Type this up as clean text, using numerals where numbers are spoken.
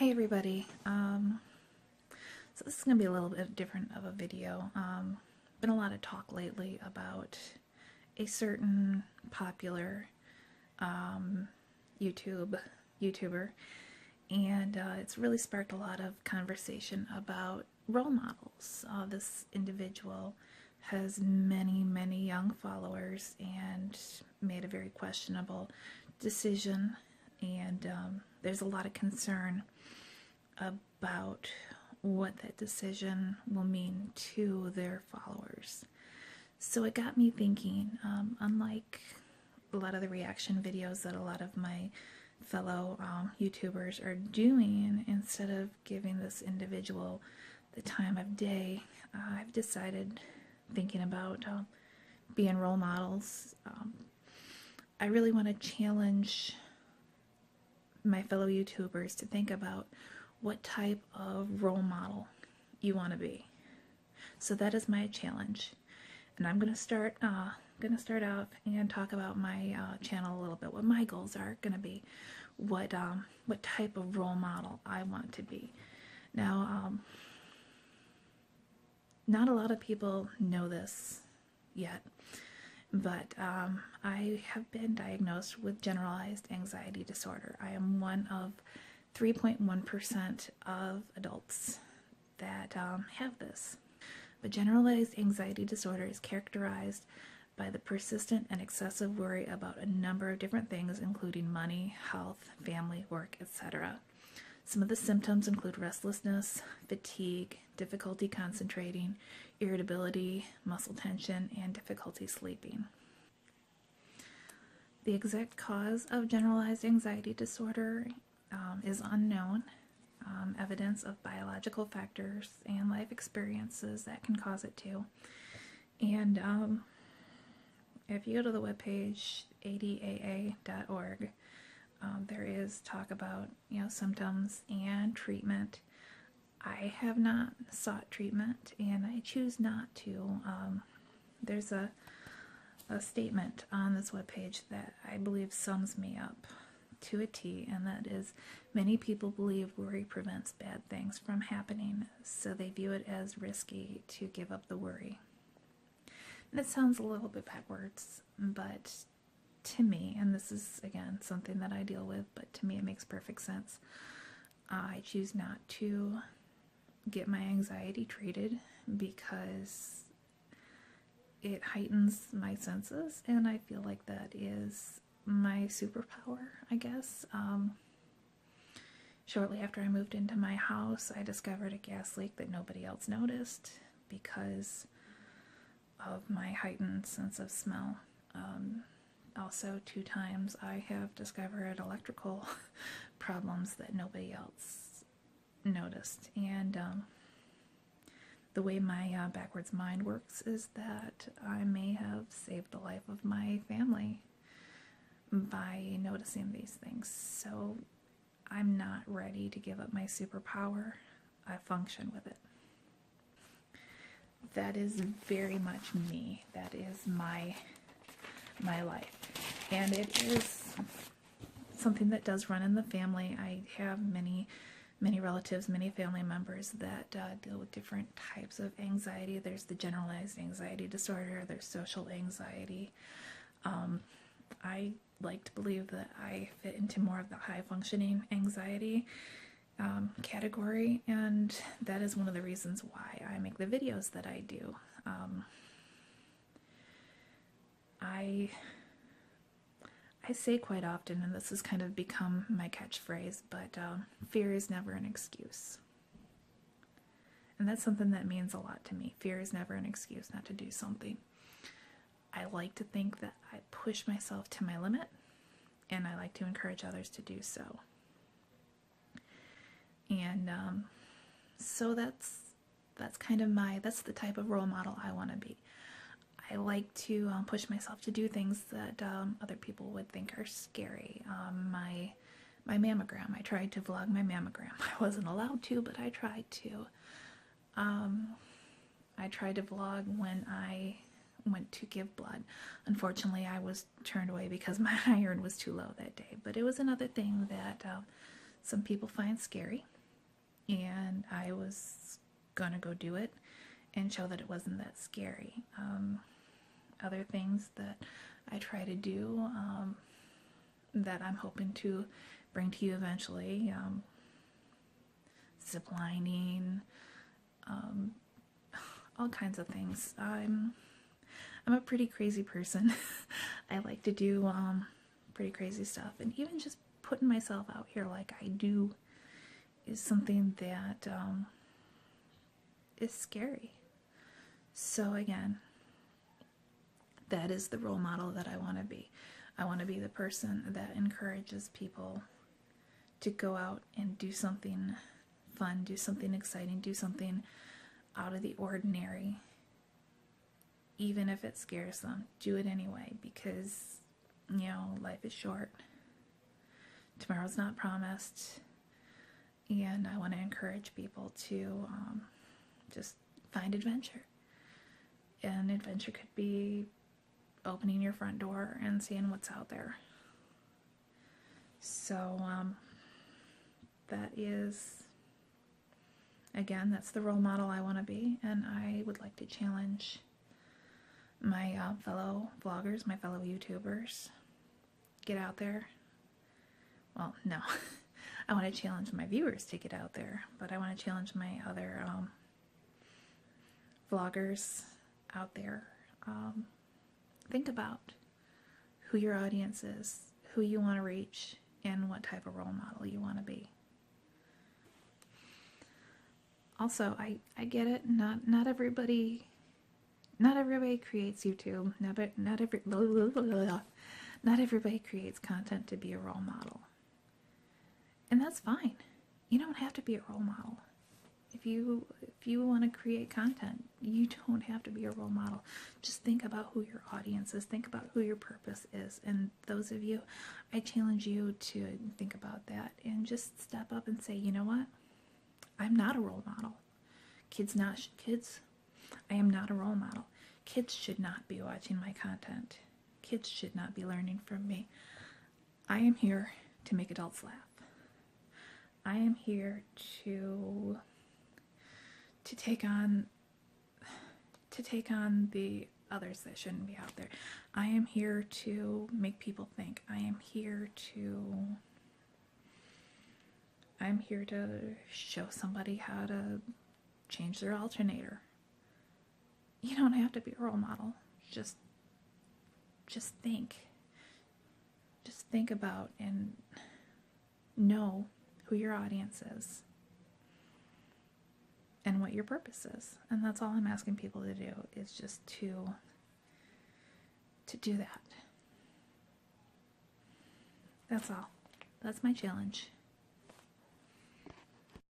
Hey everybody, so this is going to be a little bit different of a video. Been a lot of talk lately about a certain popular YouTuber, and it's really sparked a lot of conversation about role models. This individual has many young followers and made a very questionable decision, and there's a lot of concern about what that decision will mean to their followers. So it got me thinking, unlike a lot of the reaction videos that a lot of my fellow YouTubers are doing, instead of giving this individual the time of day, I've decided, thinking about being role models, I really want to challenge my fellow YouTubers to think about what type of role model you want to be. So that is my challenge, and I'm gonna start off and talk about my channel a little bit. What my goals are gonna be, what type of role model I want to be. Now, not a lot of people know this yet, but I have been diagnosed with generalized anxiety disorder. I am one of 3.1% of adults that have this. But generalized anxiety disorder is characterized by the persistent and excessive worry about a number of different things, including money, health, family, work, etc. Some of the symptoms include restlessness, fatigue, difficulty concentrating, irritability, muscle tension, and difficulty sleeping. The exact cause of generalized anxiety disorder is unknown. Evidence of biological factors and life experiences that can cause it too. And if you go to the webpage adaa.org, there is talk about symptoms and treatment. I have not sought treatment, and I choose not to. There's a statement on this webpage that I believe sums me up to a T, and that is, many people believe worry prevents bad things from happening, so they view it as risky to give up the worry. And it sounds a little bit backwards, but to me, and this is again something that I deal with, but to me it makes perfect sense. I choose not to get my anxiety treated because it heightens my senses, and I feel like that is my superpower, I guess. Shortly after I moved into my house, I discovered a gas leak that nobody else noticed because of my heightened sense of smell. Also, 2 times I have discovered electrical problems that nobody else noticed. And the way my backwards mind works is that I may have saved the life of my family by noticing these things. So I'm not ready to give up my superpower. I function with it. That is very much me. That is my life. And it is something that does run in the family. I have many relatives, many family members that deal with different types of anxiety. There's the generalized anxiety disorder, there's social anxiety. I like to believe that I fit into more of the high functioning anxiety category, and that is one of the reasons why I make the videos that I do. I say quite often, and this has kind of become my catchphrase, but fear is never an excuse. And that's something that means a lot to me. Fear is never an excuse not to do something. I like to think that I push myself to my limit, and I like to encourage others to do so. And so that's kind of that's the type of role model I want to be. I like to push myself to do things that other people would think are scary. My mammogram. I tried to vlog my mammogram. I wasn't allowed to, but I tried to. I tried to vlog when I went to give blood. Unfortunately, I was turned away because my iron was too low that day. But it was another thing that some people find scary, and I was gonna go do it and show that it wasn't that scary. Other things that I try to do that I'm hoping to bring to you eventually, zip lining, all kinds of things. I'm a pretty crazy person. I like to do pretty crazy stuff, and even just putting myself out here like I do is something that is scary. So again, that is the role model that I want to be. I want to be the person that encourages people to go out and do something fun, do something exciting, do something out of the ordinary. Even if it scares them, do it anyway, because, you know, life is short. Tomorrow's not promised. And I want to encourage people to just find adventure. And adventure could be opening your front door and seeing what's out there. So that is, again, that's the role model I want to be, and I would like to challenge my fellow vloggers, my fellow YouTubers. Get out there. Well, no. I want to challenge my viewers to get out there, but I want to challenge my other vloggers out there. Think about who your audience is, who you want to reach, and what type of role model you want to be. Also, I get it. Not everybody creates YouTube. Not everybody creates content to be a role model, and that's fine. You don't have to be a role model. If you want to create content, you don't have to be a role model. Just think about who your audience is. Think about who your purpose is. And those of you, I challenge you to think about that and just step up and say, you know what? I'm not a role model. Kids, I am not a role model. Kids should not be watching my content. Kids should not be learning from me. I am here to make adults laugh. I am here to take on the others that shouldn't be out there. I am here to make people think. I am here to show somebody how to change their alternator. You don't have to be a role model. Just think. Just think about and know who your audience is and what your purpose is. And that's all I'm asking people to do, is just to do that. That's all. That's my challenge.